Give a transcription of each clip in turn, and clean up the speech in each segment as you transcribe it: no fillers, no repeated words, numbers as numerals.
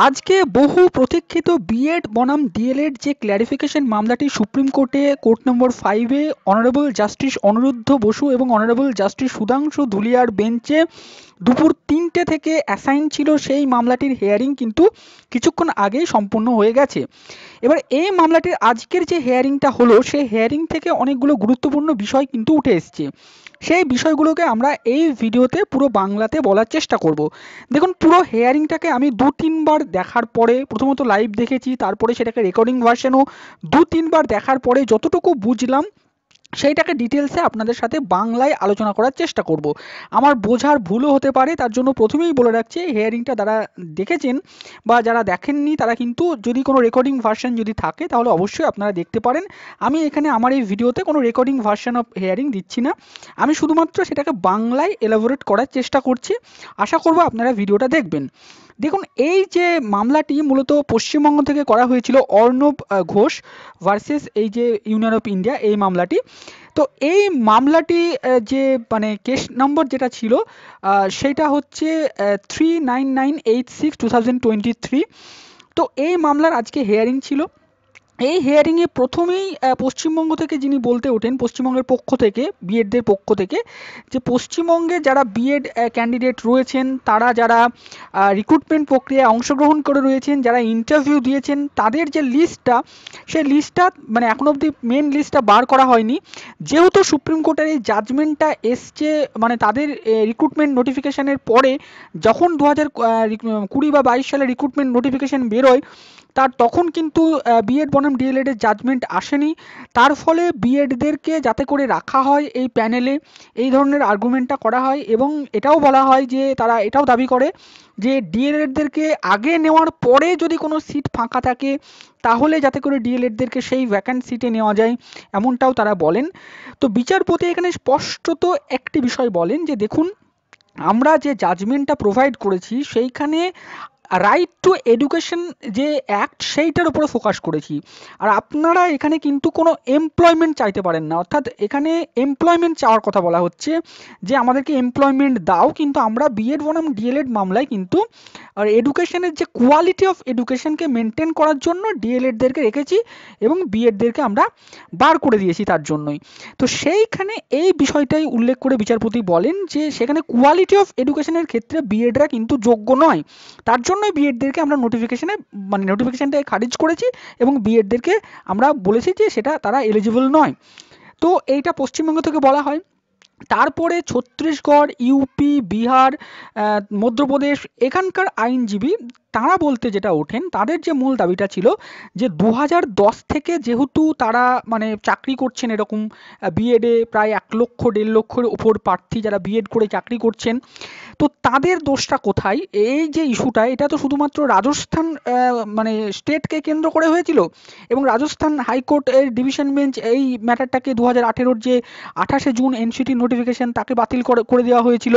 আজকে বহু প্রতীক্ষিত বিএড বনাম ডিএলএড যে ক্ল্যারিফিকেশন মামলাটি সুপ্রিম কোর্টে কোর্ট নম্বর 5-এ অনারেবল জাস্টিস অনিরুদ্ধ বসু এবং অনারেবল জাস্টিস সুধাংশু ধুলিয়ার বেঞ্চে দুপুর 3টে থেকে অ্যাসাইন ছিল, সেই মামলাটির হেয়ারিং কিন্তু কিছুক্ষণ আগেই সম্পূর্ণ হয়ে গেছে। এবার এই মামলাটির আজকের যে হেয়ারিংটা হলো, সেই হেয়ারিং থেকে অনেকগুলো গুরুত্বপূর্ণ বিষয় কিন্তু উঠে এসছে। সেই বিষয়গুলোকে আমরা এই ভিডিওতে পুরো বাংলাতে বলার চেষ্টা করব। দেখুন, পুরো হেয়ারিংটাকে আমি 2-3 বার দেখার পরে, প্রথমত লাইভ দেখেছি, তারপরে সেটাকে রেকর্ডিং ভার্সনও 2-3 বার দেখার পরে যতটুকু বুঝলাম সেইটাকে ডিটেলসে আপনাদের সাথে বাংলায় আলোচনা করার চেষ্টা করব। আমার বোঝার ভুলও হতে পারে, তার জন্য প্রথমেই বলে রাখছি, হেয়ারিংটা যারা দেখেছেন বা যারা দেখেননি তারা কিন্তু যদি কোনো রেকর্ডিং ভার্সন যদি থাকে তাহলে অবশ্যই আপনারা দেখতে পারেন। আমি এখানে আমার এই ভিডিওতে কোনো রেকর্ডিং ভার্সন অফ হেয়ারিং দিচ্ছি না, আমি শুধুমাত্র সেটাকে বাংলায় এলাবোরেট করার চেষ্টা করছি। আশা করব আপনারা ভিডিওটা দেখবেন। দেখুন, এই যে মামলাটি মূলত পশ্চিমবঙ্গ থেকে করা হয়েছিল অর্ণব ঘোষ ভার্সেস এই যে ইউনিয়ন অফ ইন্ডিয়া, এই মামলাটি। তো এই মামলাটি যে মানে কেস নম্বর যেটা ছিল সেটা হচ্ছে 39986/2023। তো এই মামলার আজকে হেয়ারিং ছিল। এই হিয়ারিংয়ে প্রথমেই পশ্চিমবঙ্গ থেকে যিনি বলতে ওঠেন, পশ্চিমবঙ্গের পক্ষ থেকে, বিএডদের পক্ষ থেকে, যে পশ্চিমবঙ্গে যারা বিএড ক্যান্ডিডেট রয়েছেন, তারা যারা রিক্রুটমেন্ট প্রক্রিয়ায় অংশগ্রহণ করে রয়েছেন, যারা ইন্টারভিউ দিয়েছেন, তাদের যে লিস্টটা, সেই লিস্টটা মানে এখনো অবধি মেন লিস্টটা বার করা হয়নি। যেহেতু সুপ্রিম কোর্টের এই জাজমেন্টটা এসছে মানে তাদের রিক্রুটমেন্ট নোটিফিকেশনের পরে, যখন 2020 বা 22 সালে রিক্রুটমেন্ট নোটিফিকেশন বেরোয়, তার তখন কিন্তু বিএড বনাম ডিএলএড এর জাজমেন্ট আসেনি। তার ফলে বিএডদেরকে যাতে করে রাখা হয় এই প্যানেলে, এই ধরনের আর্গুমেন্টটা করা হয়। এবং এটাও বলা হয় যে তারা এটাও দাবি করে যে ডিএলএডদেরকে আগে নেওয়ার পরে যদি কোনো সিট ফাঁকা থাকে তাহলে যাতে করে ডিএলএডদেরকে সেই ভ্যাকান্ট সিটে নেওয়া যায়, এমনটাও তারা বলেন। তো বিচারপতি এখানে স্পষ্টত একটি বিষয় বলেন যে দেখুন, আমরা যে জাজমেন্টটা প্রোভাইড করেছি সেইখানে রাইট টু এডুকেশন যে অ্যাক্ট, সেইটার উপরে ফোকাস করেছি। আর আপনারা এখানে কিন্তু কোনো এমপ্লয়মেন্ট চাইতে পারেন না, অর্থাৎ এখানে এমপ্লয়মেন্ট চাওয়ার কথা বলা হচ্ছে যে আমাদেরকে এমপ্লয়মেন্ট দাও, কিন্তু আমরা বিএড বনাম ডিএলএড মামলায় কিন্তু আর এডুকেশনের যে কোয়ালিটি অফ এডুকেশনকে মেনটেন করার জন্য ডিএলএডদেরকে রেখেছি এবং বিএডদেরকে আমরা বার করে দিয়েছি তার জন্যই। তো সেইখানে এই বিষয়টাই উল্লেখ করে বিচারপতি বলেন যে সেখানে কোয়ালিটি অফ এডুকেশনের ক্ষেত্রে বিএডরা কিন্তু যোগ্য নয়, তার জন্যই বিএডদেরকে আমরা নোটিফিকেশনটাকে খারিজ করেছি এবং বিএডদেরকে আমরা বলেছি যে সেটা তারা এলিজিবল নয়। তো এইটা পশ্চিমবঙ্গ থেকে বলা হয়। তারপরে ছত্তিশগড়, ইউপি, বিহার, মধ্যপ্রদেশ, এখানকার আইনজীবী তারা বলতে যেটা ওঠেন, তাদের যে মূল দাবিটা ছিল যে 2010 থেকে যেহেতু তারা মানে চাকরি করছেন, এরকম বিএডে প্রায় 1 লক্ষ 1.5 লক্ষের ওপর প্রার্থী যারা বিএড করে চাকরি করছেন, তো তাদের দোষটা কোথায়? এই যে ইস্যুটা, এটা তো শুধুমাত্র রাজস্থান মানে স্টেটকে কেন্দ্র করে হয়েছিল এবং রাজস্থান হাইকোর্টের ডিভিশন বেঞ্চ এই ম্যাটারটাকে 2018-র যে 28শে জুন এনসিটি নোটিফিকেশন তাকে বাতিল করে দেওয়া হয়েছিল।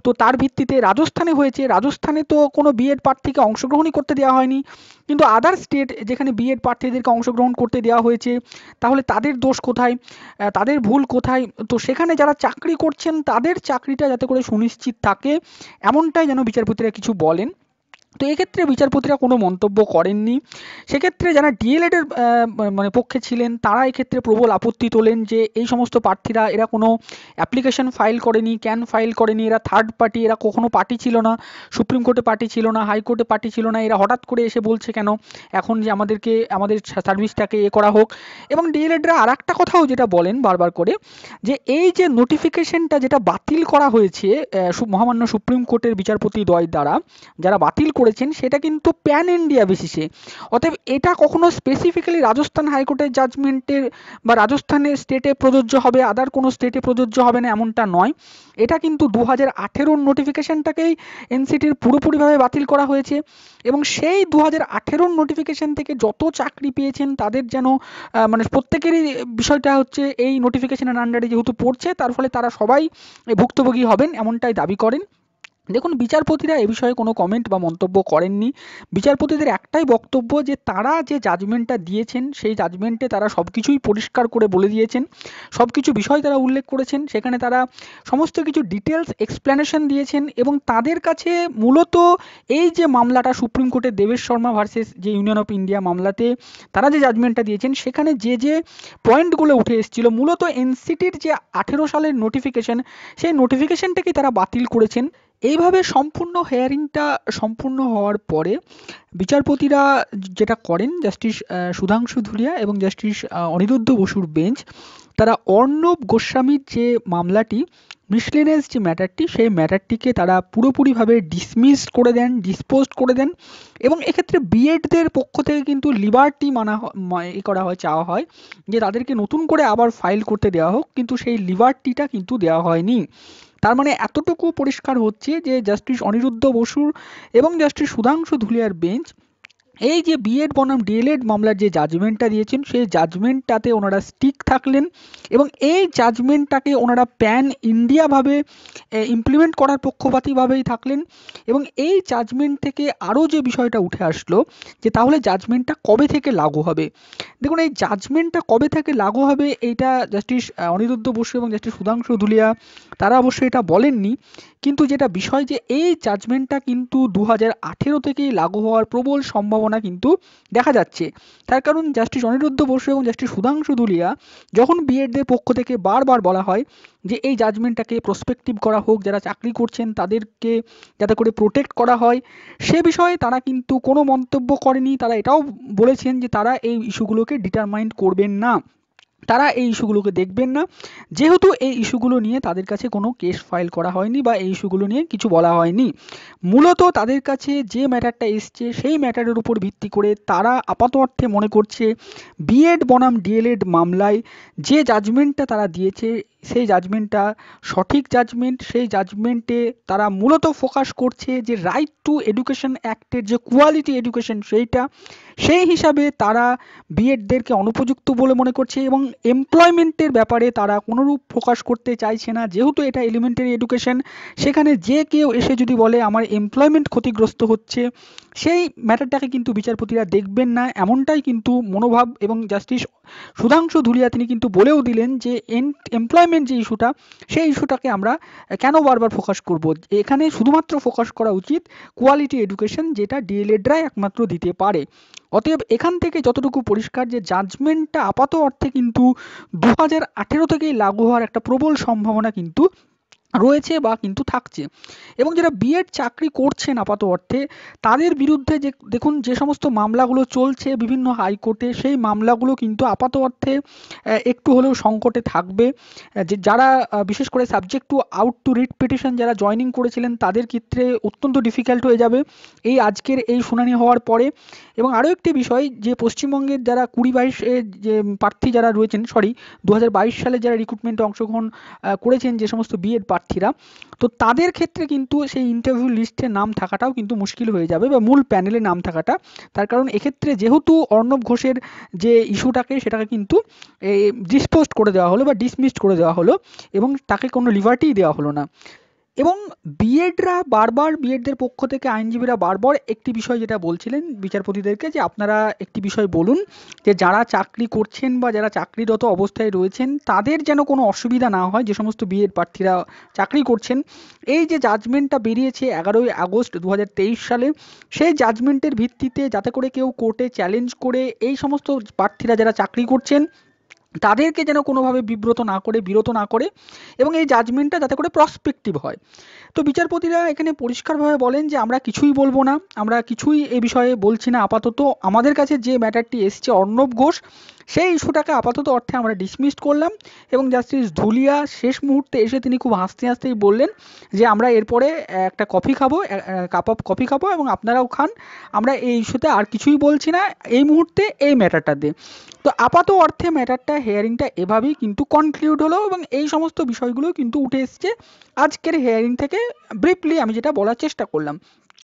তো তার ভিত্তিতে রাজস্থানে হয়েছে, রাজস্থানে তো কোনো বিএড প্রার্থীকে অংশগ্রহণই করতে দেওয়া হয়নি, কিন্তু আদার স্টেট যেখানে বিএড প্রার্থীদেরকে অংশগ্রহণ করতে দেওয়া হয়েছে, তাহলে তাদের দোষ কোথায়, তাদের ভুল কোথায়? তো সেখানে যারা চাকরি করছেন তাদের চাকরিটা যাতে করে সুনিশ্চিত থাকে, এমনটাই যেন বিচারপতিরা কিছু বলেন। তো এক্ষেত্রে বিচারপতিরা কোনো মন্তব্য করেননি। সেক্ষেত্রে যারা ডিএলএড এর মানে পক্ষে ছিলেন তারা এক্ষেত্রে প্রবল আপত্তি তোলেন যে এই সমস্ত প্রার্থীরা, এরা কোনো অ্যাপ্লিকেশন ফাইল করেনি, ক্যান ফাইল করেনি, এরা থার্ড পার্টি, এরা কখনো পার্টি ছিল না, সুপ্রিম কোর্টে পার্টি ছিল না, হাইকোর্টে পার্টি ছিল না, এরা হঠাৎ করে এসে বলছে কেন এখন যে আমাদেরকে আমাদের সার্ভিসটাকে করা হোক। এবং ডিএলএডরা আর একটা কথাও যেটা বলেন বারবার করে, যে এই যে নোটিফিকেশনটা যেটা বাতিল করা হয়েছে মহামান্য সুপ্রিম কোর্টের বিচারপতি দ্বয় দ্বারা, যারা বাতিল করেছেন সেটা কিন্তু প্যান ইন্ডিয়া বেসিসে। অতএব এটা কখনো স্পেসিফিক্যালি রাজস্থান হাইকোর্টের জাজমেন্টের বা রাজস্থানের স্টেটে প্রযোজ্য হবে, আদার কোনো স্টেটে প্রযোজ্য হবে না, এমনটা নয়। এটা কিন্তু 2018-র নোটিফিকেশনটাকেই এনসিটির পুরোপুরিভাবে বাতিল করা হয়েছে এবং সেই 2018-র নোটিফিকেশন থেকে যত চাকরি পেয়েছেন তাদের যেন মানে প্রত্যেকেরই বিষয়টা হচ্ছে এই নোটিফিকেশনের আন্ডারে যেহেতু পড়ছে, তার ফলে তারা সবাই ভুক্তভোগী হবেন, এমনটাই দাবি করেন। দেখুন, বিচারপতিরা এ বিষয়ে কোনো কমেন্ট বা মন্তব্য করেননি। বিচারপতিদের একটাই বক্তব্য যে তারা যে জাজমেন্টটা দিয়েছেন সেই জাজমেন্টে তারা সব কিছুই পরিষ্কার করে বলে দিয়েছেন, সব কিছু বিষয় তারা উল্লেখ করেছেন, সেখানে তারা সমস্ত কিছু ডিটেলস এক্সপ্লেনেশন দিয়েছেন এবং তাদের কাছে মূলত এই যে মামলাটা সুপ্রিম কোর্টে দেবেশ শর্মা ভার্সেস যে ইউনিয়ন অফ ইন্ডিয়া মামলাতে তারা যে জাজমেন্টটা দিয়েছেন সেখানে যে পয়েন্টগুলো উঠে এসেছিল, মূলত এনসিটির যে 18 সালের নোটিফিকেশন, সেই নোটিফিকেশনটাকে তারা বাতিল করেছেন। এইভাবে সম্পূর্ণ হেয়ারিংটা সম্পূর্ণ হওয়ার পরে বিচারপতিরা যেটা করেন, জাস্টিস সুধাংশু ধুলিয়া এবং জাস্টিস অনিরুদ্ধ বসুর বেঞ্চ, তারা অর্ণব গোস্বামীর যে মামলাটি, মিসলেনিয়াস যে ম্যাটারটি, সেই ম্যাটারটিকে তারা পুরোপুরিভাবে ডিসমিস করে দেন, ডিসপোজড করে দেন এবং এক্ষেত্রে বিএডদের পক্ষ থেকে কিন্তু লিবার্টি করা হয়, চাওয়া হয় যে তাদেরকে নতুন করে আবার ফাইল করতে দেওয়া হোক, কিন্তু সেই লিবার্টিটা কিন্তু দেওয়া হয়নি। তার মানে এতটুকু পরিষ্কার হচ্ছে যে জাস্টিস অনিরুদ্ধ বসুর এবং জাস্টিস সুধাংশু ধুলিয়ার বেঞ্চ এই যে বিএড বনাম ডিএলএড মামলার যে জাজমেন্টটা দিয়েছেন সেই জাজমেন্টটাতে ওনারা স্টিক থাকলেন এবং এই জাজমেন্টটাকে ওনারা প্যান ইন্ডিয়াভাবে ইমপ্লিমেন্ট করার পক্ষপাতীভাবেই থাকলেন। এবং এই জাজমেন্ট থেকে আরও যে বিষয়টা উঠে আসলো যে তাহলে জাজমেন্টটা কবে থেকে লাগু হবে। দেখুন, এই জাজমেন্টটা কবে থেকে লাগু হবে এইটা জাস্টিস অনিরুদ্ধ বসু এবং জাস্টিস সুধাংশু ধুলিয়া তারা অবশ্যই এটা বলেননি, কিন্তু যেটা বিষয় যে এই জাজমেন্টটা কিন্তু 2018 থেকেই লাগু হওয়ার প্রবল সম্ভাবনা কিন্তু দেখা যাচ্ছে। তার কারণ জাস্টিস অনিরুদ্ধ বসু এবং জাস্টিস সুধাংশু ধুলিয়া যখন বিএডদের পক্ষ থেকে বারবার বলা হয় যে এই জাজমেন্টটাকে প্রসপেক্টিভ করা হোক, যারা চাকরি করছেন তাদেরকে যাতে করে প্রোটেক্ট করা হয়, সে বিষয়ে তারা কিন্তু কোনো মন্তব্য করেনি। তারা এটাও বলেছেন যে তারা এই ইস্যুগুলোকে ডিটারমাইন করবেন না, তারা এই ইস্যুগুলোকে দেখবেন না, যেহেতু এই ইস্যুগুলো নিয়ে তাদের কাছে কোনো কেস ফাইল করা হয়নি বা এই ইস্যুগুলো নিয়ে কিছু বলা হয়নি। মূলত তাদের কাছে যে ম্যাটারটা এসছে সেই ম্যাটারের উপর ভিত্তি করে তারা আপাত অর্থে মনে করছে বিএড বনাম ডিএলএড মামলায় যে জাজমেন্টটা তারা দিয়েছে সেই জাজমেন্টটা সঠিক জাজমেন্ট। সেই জাজমেন্টে তারা মূলত ফোকাস করছে যে রাইট টু এডুকেশন অ্যাক্টের যে কোয়ালিটি এডুকেশন সেইটা, সেই হিসাবে তারা বিএডদেরকে অনুপযুক্ত বলে মনে করছে এবং এমপ্লয়মেন্টের ব্যাপারে তারা কোনোরূপ ফোকাস করতে চাইছে না। যেহেতু এটা এলিমেন্টারি এডুকেশন, সেখানে যে কেউ এসে যদি বলে আমার এমপ্লয়মেন্ট ক্ষতিগ্রস্ত হচ্ছে, সেই ম্যাটারটাকে কিন্তু বিচারপতিরা দেখবেন না, এমনটাই কিন্তু মনোভাব। এবং জাস্টিস সুধাংশু ধুলিয়া তিনি কিন্তু বলেও দিলেন যে এমপ্লয়মেন্ট যে ইস্যুটা, সেই ইস্যুটাকে আমরা কেন বারবার ফোকাস করব, এখানে শুধুমাত্র ফোকাস করা উচিত কোয়ালিটি এডুকেশন, যেটা ডিএলএডরাই একমাত্র দিতে পারে। অতএব এখান থেকে যতটুকু পরিষ্কার যে জাজমেন্টটা আপাত অর্থে কিন্তু 2018 থেকেই লাগু হওয়ার একটা প্রবল সম্ভাবনা কিন্তু রয়েছে বা কিন্তু থাকছে। এবং যারা বিএড চাকরি করছেন আপাত অর্থে তাদের বিরুদ্ধে যে দেখুন যে সমস্ত মামলাগুলো চলছে বিভিন্ন হাইকোর্টে, সেই মামলাগুলো কিন্তু আপাত অর্থে একটু হলেও সংকটে থাকবে। যে যারা বিশেষ করে subject to out to writ petition যারা জয়েনিং করেছিলেন তাদের ক্ষেত্রে অত্যন্ত ডিফিকাল্ট হয়ে যাবে এই আজকের এই শুনানি হওয়ার পরে। এবং আরও একটি বিষয় যে পশ্চিমবঙ্গের যারা 2022 যে প্রার্থী যারা রয়েছেন, 2022 সালে যারা রিক্রুটমেন্টে অংশগ্রহণ করেছেন যে সমস্ত বিএড প্রার্থীরা, তো তাদের ক্ষেত্রে কিন্তু সেই ইন্টারভিউ লিস্টে নাম থাকাটাও কিন্তু মুশকিল হয়ে যাবে বা মূল প্যানেলে নাম থাকাটা। তার কারণ এক্ষেত্রে যেহেতু অর্ণব ঘোষের যে ইস্যুটাকে সেটাকে কিন্তু ডিসপোজড করে দেওয়া হলো বা ডিসমিসড করে দেওয়া হলো এবং তাকে কোনো লিবার্টিই দেওয়া হলো না। এবং বিএডদের পক্ষ থেকে আইনজীবীরা বারবার একটি বিষয় যেটা বলছিলেন বিচারপতিদেরকে যে আপনারা একটি বিষয় বলুন যে যারা চাকরি করছেন বা যারা চাকরিরত অবস্থায় রয়েছেন তাদের যেন কোনো অসুবিধা না হয়, যে সমস্ত বিএড প্রার্থীরা চাকরি করছেন। এই যে জাজমেন্টটা বেরিয়েছে 11ই আগস্ট 2023 সালে, সেই জাজমেন্টের ভিত্তিতে যাতে করে কেউ কোর্টে চ্যালেঞ্জ করে এই সমস্ত প্রার্থীরা যারা চাকরি করছেন তাদেরকে যেন কোনোভাবে বিব্রত না করে, বিরত না করে এবং এই জাজমেন্টটা যাতে করে প্রসপেক্টিভ হয়। তো বিচারপতিরা এখানে পরিষ্কারভাবে বলেন যে আমরা কিছুই বলবো না, আমরা কিছুই এ বিষয়ে বলছি না আপাতত। আমাদের কাছে যে ম্যাটারটি এসছে অর্ণব ঘোষ, সেই ইস্যুটাকে আপাতত অর্থে আমরা ডিসমিসড করলাম। এবং জাস্টিস ধুলিয়া শেষ মুহূর্তে এসে তিনি খুব হাসতে হাসতেই বললেন যে আমরা এরপরে একটা কফি খাবো, কাপ অফ কফি খাবো এবং আপনারাও খান, আমরা এই ইস্যুতে আর কিছুই বলছি না এই মুহূর্তে এই ম্যাটারটা দিয়ে। তো আপাত অর্থে ম্যাটারটা হেয়ারিংটা এভাবেই কিন্তু কনক্লুড হলো এবং এই সমস্ত বিষয়গুলো কিন্তু উঠে এসছে আজকের হেয়ারিং থেকে। ব্রিফলি আমি যেটা বলার চেষ্টা করলাম।